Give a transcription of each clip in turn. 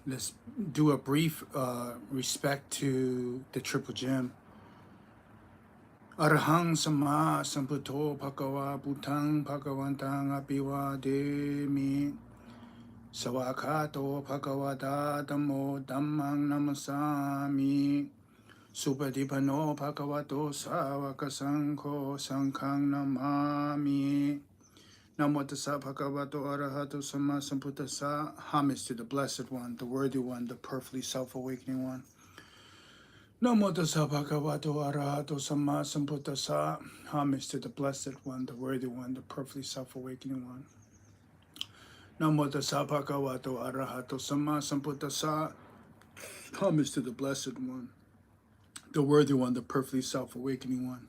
Let's do a brief respect to the Triple Gem. Arahang Sama Samputo Pakawa Butang Pakawantang Apiwa Demi Sawakato Pakawata Damo Dhammang Namasami Supadipano Pakawato Sawakasanko Sankang Namami Namo Tassa Bhagavato Arahato Sama Sambuddhassa. Homage to the Blessed One, the Worthy One, the perfectly self-awakening One. Namo Tassa Bhagavato Arahato Sama Sambuddhassa. Homage to the Blessed One, the Worthy One, the perfectly self-awakening One. Namo Tassa Bhagavato Arahato Sama Sambuddhassa. Homage to the Blessed One, the Worthy One, the perfectly self-awakening One.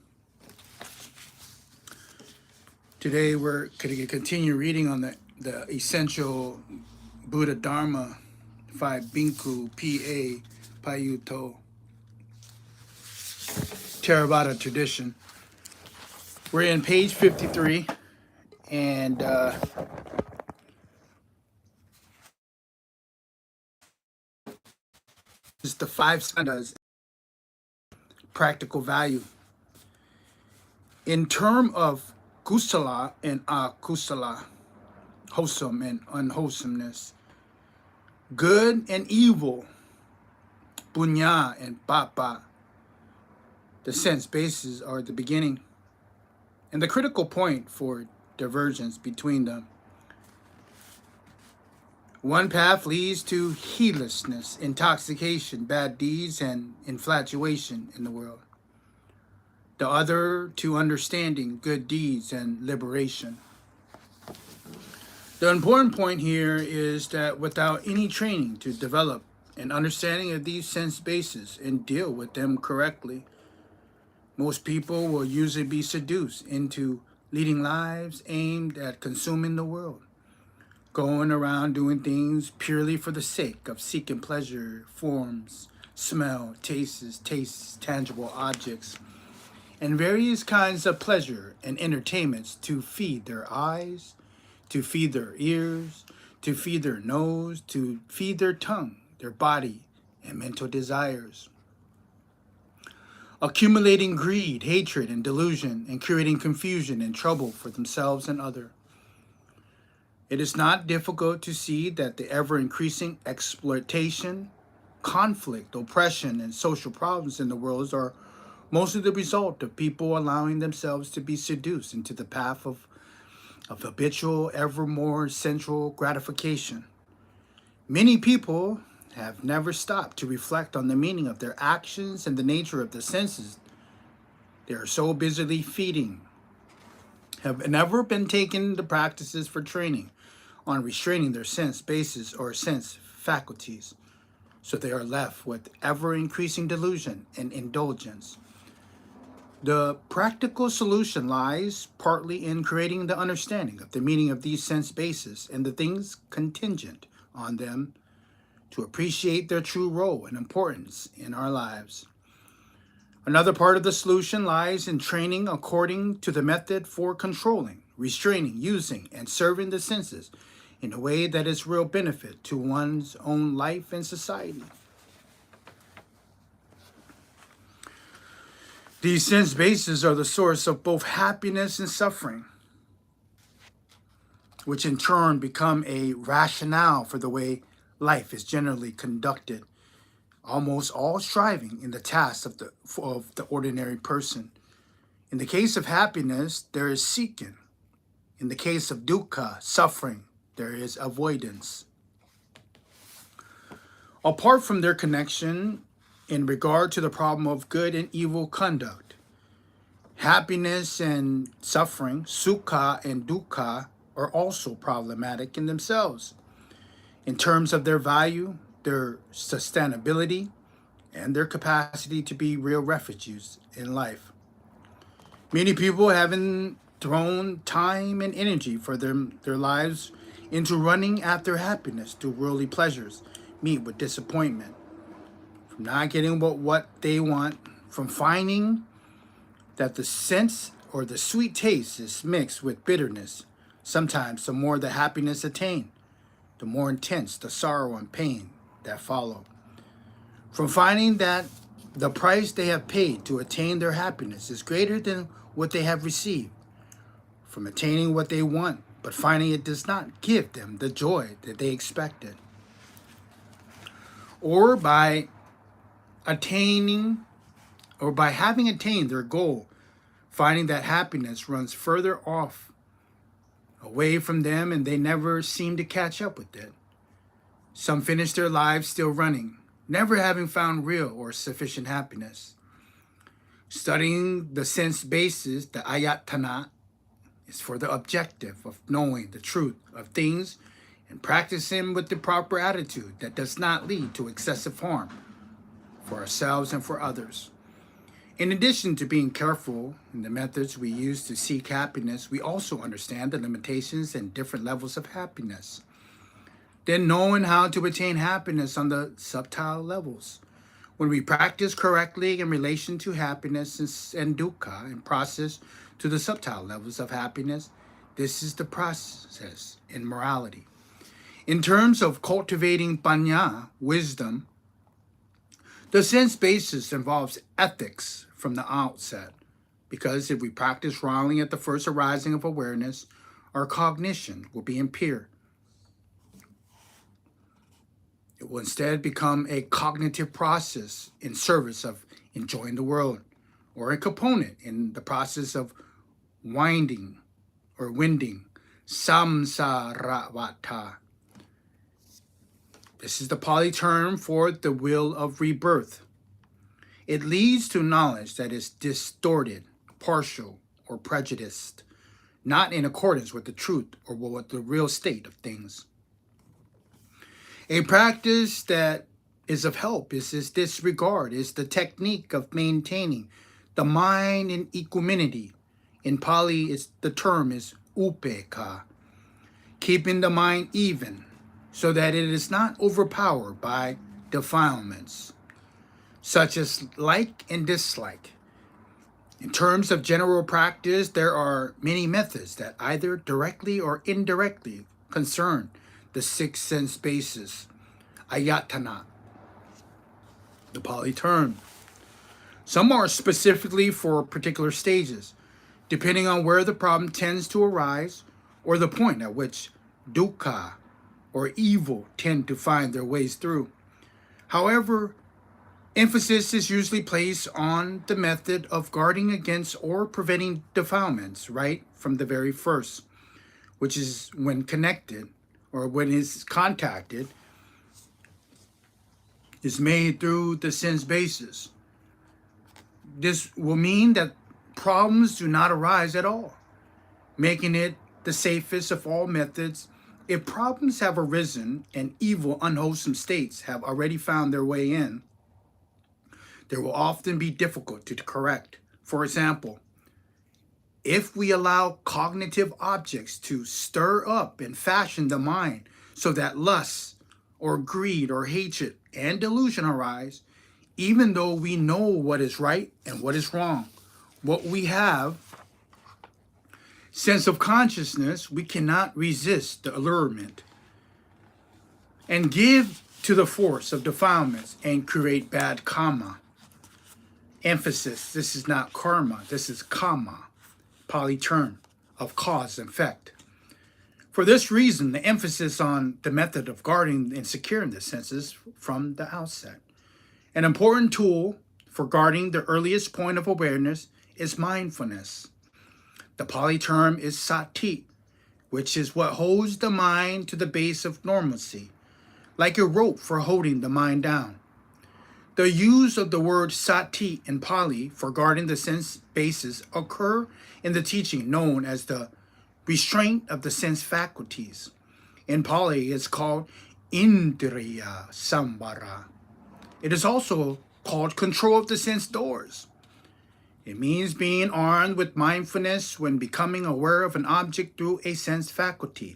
Today we're going to continue reading on the Essential Buddhadhamma 5 Bhikkhu P.A. Payutto Theravada tradition. We're in page 53 and it's the 5 skandhas, practical value. In term of kusala and akusala, wholesome and unwholesomeness, good and evil, punya and papa, the sense bases are the beginning and the critical point for divergence between them. One path leads to heedlessness, intoxication, bad deeds, and infatuation in the world. The other to understanding, good deeds, and liberation. The important point here is that without any training to develop an understanding of these sense bases and deal with them correctly, most people will usually be seduced into leading lives aimed at consuming the world, going around doing things purely for the sake of seeking pleasure, forms, smell, tastes, tangible objects, and various kinds of pleasure and entertainments to feed their eyes, to feed their ears, to feed their nose, to feed their tongue, their body, and mental desires. Accumulating greed, hatred, and delusion, and creating confusion and trouble for themselves and others. It is not difficult to see that the ever-increasing exploitation, conflict, oppression, and social problems in the world are mostly the result of people allowing themselves to be seduced into the path of habitual, ever more sensual gratification. Many people have never stopped to reflect on the meaning of their actions and the nature of the senses they are so busily feeding, have never been taken the practices for training on restraining their sense bases or sense faculties, so they are left with ever-increasing delusion and indulgence. The practical solution lies partly in creating the understanding of the meaning of these sense bases and the things contingent on them to appreciate their true role and importance in our lives. Another part of the solution lies in training according to the method for controlling, restraining, using, and serving the senses in a way that is real benefit to one's own life and society. These sense bases are the source of both happiness and suffering, which in turn become a rationale for the way life is generally conducted, almost all striving in the tasks of the ordinary person. In the case of happiness, there is seeking. In the case of dukkha, suffering, there is avoidance. Apart from their connection in regard to the problem of good and evil conduct, happiness and suffering, sukha and dukkha, are also problematic in themselves in terms of their value, their sustainability, and their capacity to be real refuges in life. Many people haven't thrown time and energy for their lives into running after happiness through worldly pleasures, meet with disappointment, from not getting what they want, from finding that the sense or the sweet taste is mixed with bitterness. Sometimes the more the happiness attained, the more intense the sorrow and pain that follow. From finding that the price they have paid to attain their happiness is greater than what they have received. From attaining what they want, but finding it does not give them the joy that they expected. Or by having attained their goal, finding that happiness runs further off, away from them, and they never seem to catch up with it. Some finish their lives still running, never having found real or sufficient happiness. Studying the sense basis, the ayatana, is for the objective of knowing the truth of things and practicing with the proper attitude that does not lead to excessive harm for ourselves and for others. In addition to being careful in the methods we use to seek happiness, we also understand the limitations and different levels of happiness. Then knowing how to attain happiness on the subtle levels. When we practice correctly in relation to happiness and dukkha and process to the subtle levels of happiness, this is the process in morality. In terms of cultivating panya, wisdom, the sense basis involves ethics from the outset, because if we practice wrongly at the first arising of awareness, our cognition will be impaired. It will instead become a cognitive process in service of enjoying the world, or a component in the process of winding, samsaravata. This is the Pali term for the will of rebirth. It leads to knowledge that is distorted, partial, or prejudiced, not in accordance with the truth or with the real state of things. A practice that is of help is this regard, is the technique of maintaining the mind in equanimity. In Pali, the term is upeka, keeping the mind even so that it is not overpowered by defilements, such as like and dislike. In terms of general practice, there are many methods that either directly or indirectly concern the six sense basis, ayatana, the Pali term. Some are specifically for particular stages, depending on where the problem tends to arise or the point at which dukkha or evil tend to find their ways through. However, emphasis is usually placed on the method of guarding against or preventing defilements right from the very first, which is when connected or when it's contacted, is made through the sense basis. This will mean that problems do not arise at all, making it the safest of all methods. If problems have arisen and evil, unwholesome states have already found their way in, they will often be difficult to correct. For example, if we allow cognitive objects to stir up and fashion the mind so that lust or greed or hatred and delusion arise, even though we know what is right and what is wrong, what we have sense of consciousness, we cannot resist the allurement and give to the force of defilements and create bad karma. Emphasis, this is not karma, this is kama, Pali term of cause and effect. For this reason, the emphasis on the method of guarding and securing the senses from the outset. An important tool for guarding the earliest point of awareness is mindfulness. The Pali term is sati, which is what holds the mind to the base of normalcy, like a rope for holding the mind down. The use of the word sati in Pali for guarding the sense bases occur in the teaching known as the restraint of the sense faculties. In Pali, it's called indriya samvara. It is also called control of the sense doors. It means being armed with mindfulness when becoming aware of an object through a sense faculty,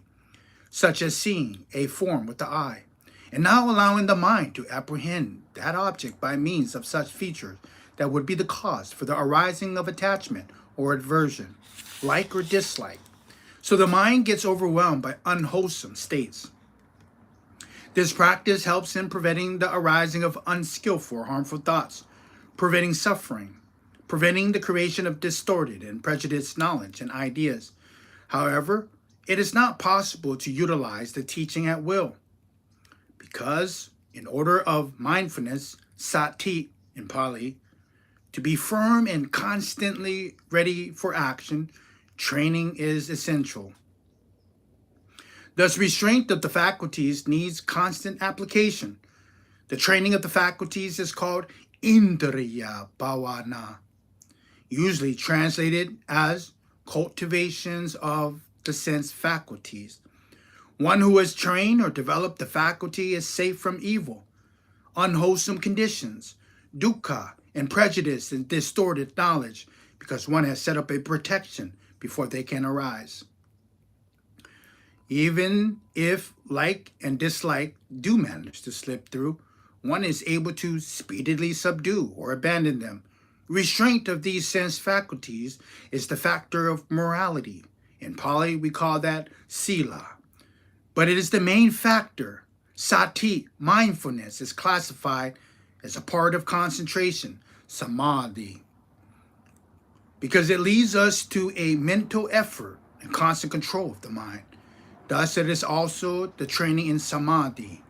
such as seeing a form with the eye, and now allowing the mind to apprehend that object by means of such features that would be the cause for the arising of attachment or aversion, like or dislike. So the mind gets overwhelmed by unwholesome states. This practice helps in preventing the arising of unskillful or harmful thoughts, preventing suffering, preventing the creation of distorted and prejudiced knowledge and ideas. However, it is not possible to utilize the teaching at will, because in order of mindfulness, sati in Pali, to be firm and constantly ready for action, training is essential. Thus, restraint of the faculties needs constant application. The training of the faculties is called indriya bhavana, usually translated as cultivations of the sense faculties. One who has trained or developed the faculty is safe from evil, unwholesome conditions, dukkha, and prejudice and distorted knowledge, because one has set up a protection before they can arise. Even if like and dislike do manage to slip through, one is able to speedily subdue or abandon them. Restraint of these sense faculties is the factor of morality. In Pali, we call that sila. But it is the main factor. Sati, mindfulness, is classified as a part of concentration, samadhi, because it leads us to a mental effort and constant control of the mind. Thus, it is also the training in samadhi.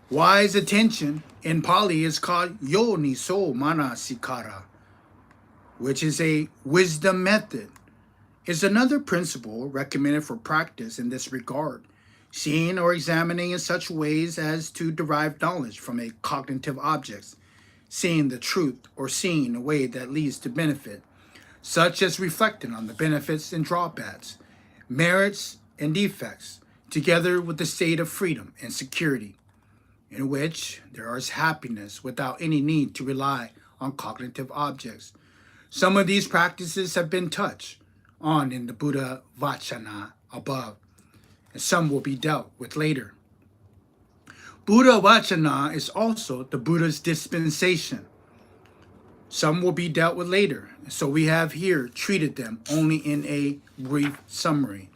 Wise attention in Pali is called yoniso manasikara, which is a wisdom method. Is another principle recommended for practice in this regard, seeing or examining in such ways as to derive knowledge from a cognitive objects, seeing the truth or seeing a way that leads to benefit, such as reflecting on the benefits and drawbacks, merits and defects, together with the state of freedom and security, in which there is happiness without any need to rely on cognitive objects. Some of these practices have been touched on in the Buddha Vachana above, and some will be dealt with later. Buddha Vachana is also the Buddha's dispensation. Some will be dealt with later, so we have here treated them only in a brief summary.